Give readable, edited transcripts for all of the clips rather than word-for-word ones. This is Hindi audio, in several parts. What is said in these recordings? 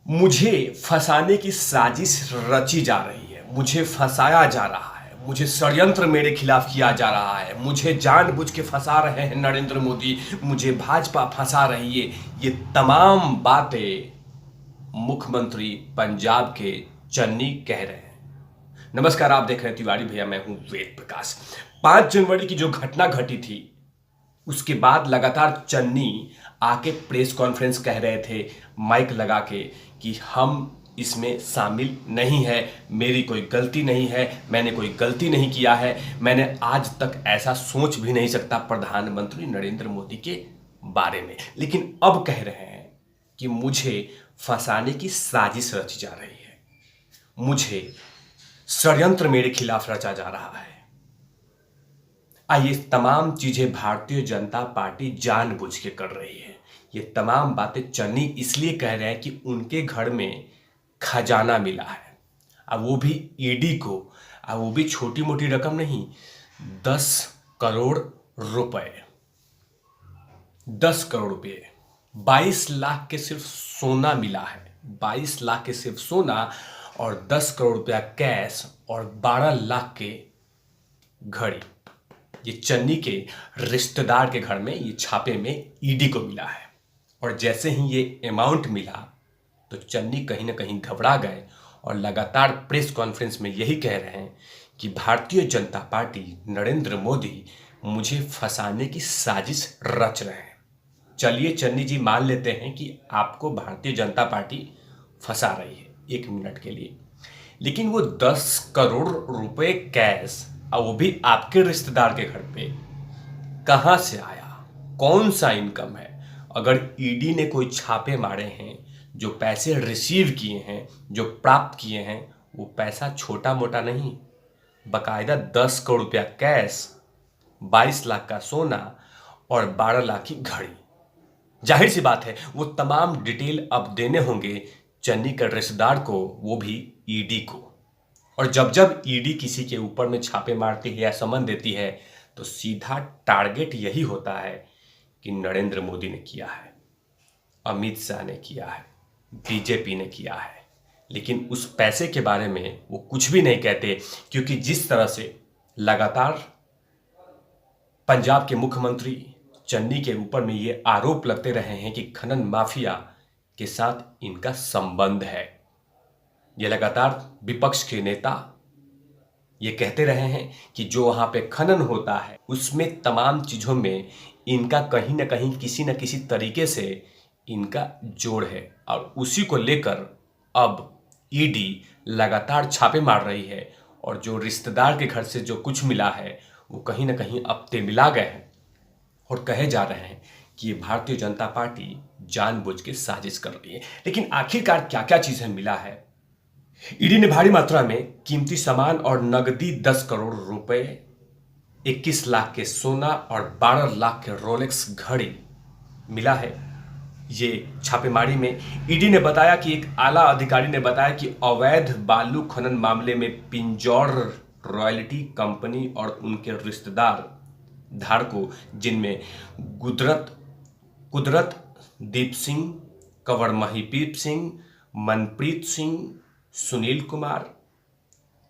मुझे फंसाने की साजिश रची जा रही है, मुझे फंसाया जा रहा है, मुझे षड्यंत्र मेरे खिलाफ किया जा रहा है, मुझे जानबूझ के फंसा रहे हैं नरेंद्र मोदी, मुझे भाजपा फंसा रही है। ये तमाम बातें मुख्यमंत्री पंजाब के चन्नी कह रहे हैं। नमस्कार, आप देख रहे हैं तिवारी भैया, मैं हूं वेद प्रकाश। 5 जनवरी की जो घटना घटी थी उसके बाद लगातार चन्नी आके प्रेस कॉन्फ्रेंस कह रहे थे माइक लगा के कि हम इसमें शामिल नहीं है, मेरी कोई गलती नहीं है, मैंने कोई गलती नहीं किया है, मैंने आज तक ऐसा सोच भी नहीं सकता प्रधानमंत्री नरेंद्र मोदी के बारे में। लेकिन अब कह रहे हैं कि मुझे फंसाने की साजिश रची जा रही है, मुझे षड्यंत्र मेरे खिलाफ रचा जा रहा है। ये तमाम चीजें भारतीय जनता पार्टी जानबूझ के कर रही है। ये तमाम बातें चन्नी इसलिए कह रहे हैं कि उनके घर में खजाना मिला है, अब वो भी ईडी को, अब वो भी छोटी मोटी रकम नहीं, 10 करोड़ रुपए, 10 करोड़ रुपए, 22 लाख के सिर्फ सोना मिला है, 22 लाख के सिर्फ सोना और 10 करोड़ रुपया कैश और 12 लाख के घड़ी। ये चन्नी के रिश्तेदार के घर में ये छापे में ईडी को मिला है। और जैसे ही ये अमाउंट मिला तो चन्नी कहीं ना कहीं घबरा गए और लगातार प्रेस कॉन्फ्रेंस में यही कह रहे हैं कि भारतीय जनता पार्टी नरेंद्र मोदी मुझे फंसाने की साजिश रच रहे हैं। चलिए चन्नी जी, मान लेते हैं कि आपको भारतीय जनता पार्टी फंसा रही है 1 मिनट के लिए, लेकिन वो 10 करोड़ रुपए कैश और वो भी आपके रिश्तेदार के घर पे कहां से आया? कौन सा इनकम है? अगर ईडी ने कोई छापे मारे हैं, जो पैसे रिसीव किए हैं, जो प्राप्त किए हैं, वो पैसा छोटा मोटा नहीं, बकायदा 10 करोड़ रुपया कैश, 22 लाख का सोना और 12 लाख की घड़ी। जाहिर सी बात है वो तमाम डिटेल अब देने होंगे चन्नी के रिश्तेदार को, वो भी ईडी को। और जब जब ईडी किसी के ऊपर में छापे मारती है या समन देती है तो सीधा टारगेट यही होता है कि नरेंद्र मोदी ने किया है, अमित शाह ने किया है, बीजेपी ने किया है। लेकिन उस पैसे के बारे में वो कुछ भी नहीं कहते, क्योंकि जिस तरह से लगातार पंजाब के मुख्यमंत्री चन्नी के ऊपर में ये आरोप लगते रहे हैं कि खनन माफिया के साथ इनका संबंध है। ये लगातार विपक्ष के नेता ये कहते रहे हैं कि जो वहां पे खनन होता है उसमें तमाम चीजों में इनका कहीं ना कहीं किसी न किसी तरीके से इनका जोड़ है, और उसी को लेकर अब ईडी लगातार छापे मार रही है। और जो रिश्तेदार के घर से जो कुछ मिला है वो कहीं ना कहीं अब मिला गए हैं और कहे जा रहे हैं कि ये भारतीय जनता पार्टी जानबूझ के साजिश कर रही है। लेकिन आखिरकार क्या क्या चीजें मिला है? ईडी ने भारी मात्रा में कीमती सामान और नगदी 10 करोड़ रुपए, 21 लाख के सोना और 12 लाख के रोलेक्स घड़ी मिला है। ये छापेमारी में ईडी ने बताया कि एक आला अधिकारी ने बताया कि अवैध बालू खनन मामले में पिंजौर रॉयल्टी कंपनी और उनके रिश्तेदार धारकों, जिनमें कुदरत दीप सिंह, कंवर महिपीर सिंह, मनप्रीत सिंह, सुनील कुमार,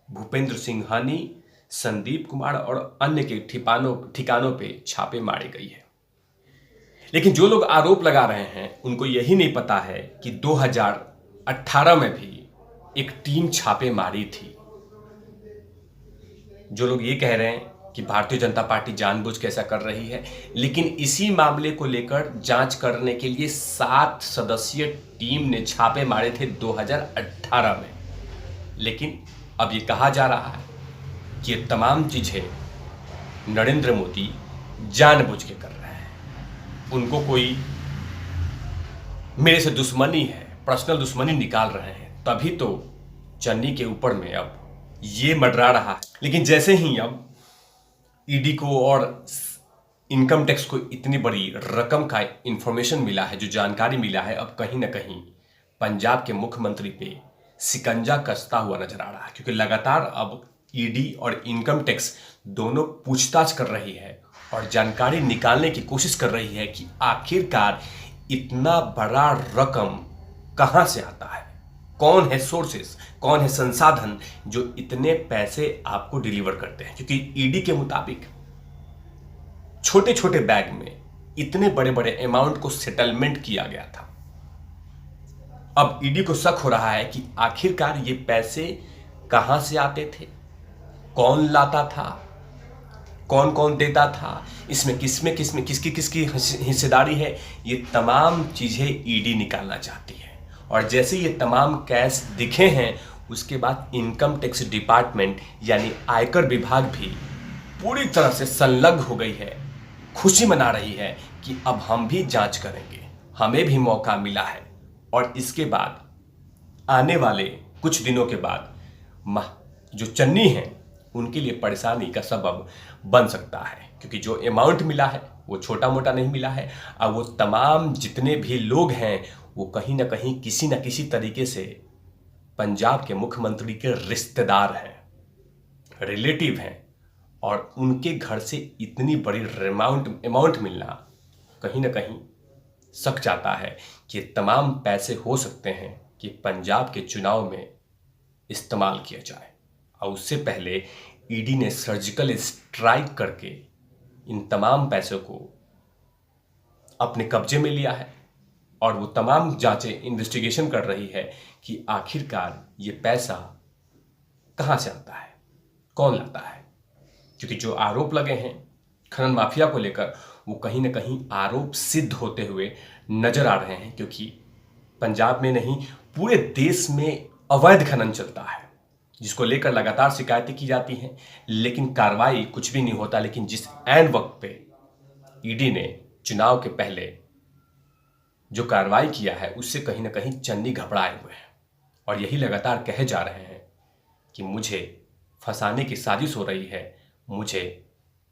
भूपेंद्र सिंह हनी, संदीप कुमार और अन्य के ठिकानों पे छापे मारे गई है। लेकिन जो लोग आरोप लगा रहे हैं उनको यही नहीं पता है कि 2018 में भी एक टीम छापे मारी थी। जो लोग ये कह रहे हैं कि भारतीय जनता पार्टी जानबूझ के ऐसा कर रही है, लेकिन इसी मामले को लेकर जांच करने के लिए 7 सदस्यीय टीम ने छापे मारे थे 2018 में। लेकिन अब ये कहा जा रहा है कि ये तमाम चीजें नरेंद्र मोदी जानबूझ के कर रहे हैं। उनको कोई मेरे से दुश्मनी है, पर्सनल दुश्मनी निकाल रहे हैं, तभी तो चन्नी के ऊपर में अब ये मंडरा रहा है। लेकिन जैसे ही अब ईडी को और इनकम टैक्स को इतनी बड़ी रकम का इंफॉर्मेशन मिला है, जो जानकारी मिला है, अब कहीं ना कहीं पंजाब के मुख्यमंत्री पे शिकंजा कसता हुआ नजर आ रहा है। क्योंकि लगातार अब ईडी और इनकम टैक्स दोनों पूछताछ कर रही है और जानकारी निकालने की कोशिश कर रही है कि आखिरकार इतना बड़ा रकम कहां से आता है। कौन है सोर्सेस, कौन है संसाधन जो इतने पैसे आपको डिलीवर करते हैं, क्योंकि ईडी के मुताबिक छोटे छोटे बैग में इतने बड़े बड़े अमाउंट को सेटलमेंट किया गया था। अब ईडी को शक हो रहा है कि आखिरकार ये पैसे कहां से आते थे, कौन लाता था, कौन कौन देता था, इसमें किसकी किसकी हिस्सेदारी है, ये तमाम चीजें ईडी निकालना चाहती है। और जैसे ये तमाम कैश दिखे हैं, उसके बाद इनकम टैक्स डिपार्टमेंट यानी आयकर विभाग भी पूरी तरह से संलग्न हो गई है, खुशी मना रही है कि अब हम भी जांच करेंगे, हमें भी मौका मिला है। और इसके बाद आने वाले कुछ दिनों के बाद जो चन्नी हैं उनके लिए परेशानी का सबब बन सकता है, क्योंकि जो अमाउंट मिला है वो छोटा मोटा नहीं मिला है। अब वो तमाम जितने भी लोग हैं वो कहीं ना कहीं किसी न किसी तरीके से पंजाब के मुख्यमंत्री के रिश्तेदार हैं, रिलेटिव हैं, और उनके घर से इतनी बड़ी अमाउंट मिलना कहीं ना कहीं शक जाता है कि तमाम पैसे हो सकते हैं कि पंजाब के चुनाव में इस्तेमाल किया जाए। और उससे पहले ईडी ने सर्जिकल स्ट्राइक करके इन तमाम पैसों को अपने कब्जे में लिया है, और वो तमाम जांचें इन्वेस्टिगेशन कर रही है कि आखिरकार ये पैसा कहां से आता है, कौन लाता है। क्योंकि जो आरोप लगे हैं खनन माफिया को लेकर, वो कहीं ना कहीं आरोप सिद्ध होते हुए नजर आ रहे हैं, क्योंकि पंजाब में नहीं पूरे देश में अवैध खनन चलता है, जिसको लेकर लगातार शिकायतें की जाती हैं, लेकिन कार्रवाई कुछ भी नहीं होता। लेकिन जिस ऐन वक्त पे ईडी ने चुनाव के पहले जो कार्रवाई किया है, उससे कहीं ना कहीं चन्नी घबराए हुए हैं, और यही लगातार कहे जा रहे हैं कि मुझे फंसाने की साजिश हो रही है, मुझे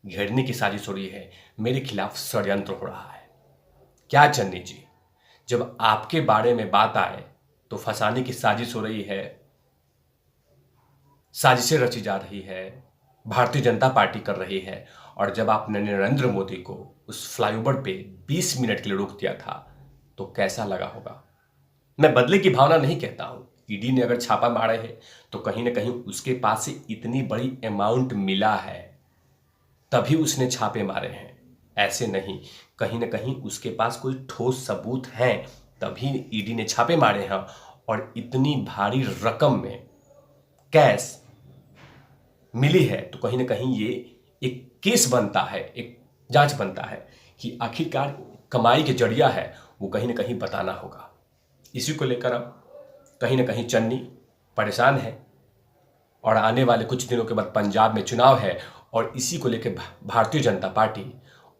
घेरने की साजिश हो रही है, मेरे खिलाफ षड्यंत्र हो रहा है। क्या चन्नी जी, जब आपके बारे में बात आए तो फंसाने की साजिश हो रही है, साजिशें रची जा रही है, भारतीय जनता पार्टी कर रही है, और जब आपने नरेंद्र मोदी को उस फ्लाईओवर पे 20 मिनट के लिए रोक दिया था तो कैसा लगा होगा। मैं बदले की भावना नहीं कहता हूं, ईडी ने अगर छापा मारे है तो कहीं ना कहीं उसके पास से इतनी बड़ी अमाउंट मिला है तभी उसने छापे मारे हैं, ऐसे नहीं। कहीं ना कहीं उसके पास कोई ठोस सबूत है तभी ईडी ने छापे मारे हैं, और इतनी भारी रकम में कैश मिली है तो कहीं ना कहीं ये एक केस बनता है, एक जांच बनता है कि आखिरकार कमाई के जरिया है वो कहीं ना कहीं बताना होगा। इसी को लेकर अब कहीं ना कहीं चन्नी परेशान है, और आने वाले कुछ दिनों के बाद पंजाब में चुनाव है, और इसी को लेकर भारतीय जनता पार्टी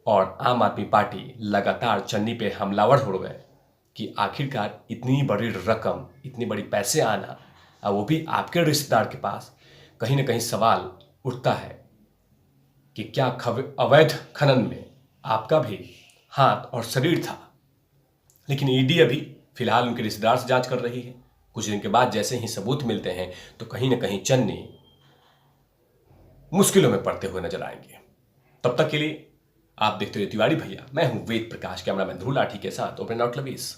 और आम आदमी पार्टी लगातार चन्नी पे हमलावर हो गए कि आखिरकार इतनी बड़ी रकम, इतनी बड़ी पैसे आना, और वो भी आपके रिश्तेदार के पास, कहीं ना कहीं सवाल उठता है कि क्या अवैध खनन में आपका भी हाथ और शरीर था। लेकिन ईडी अभी फिलहाल उनके रिश्तेदार से जांच कर रही है। कुछ दिन के बाद जैसे ही सबूत मिलते हैं तो कहीं ना कहीं चन्नी मुश्किलों में पड़ते हुए नजर आएंगे। तब तक के लिए आप देखते रहिए तिवारी भैया, मैं हूं वेद प्रकाश, कैमरामैन ध्रुव लाठी के साथ ओपन आउट लवीज।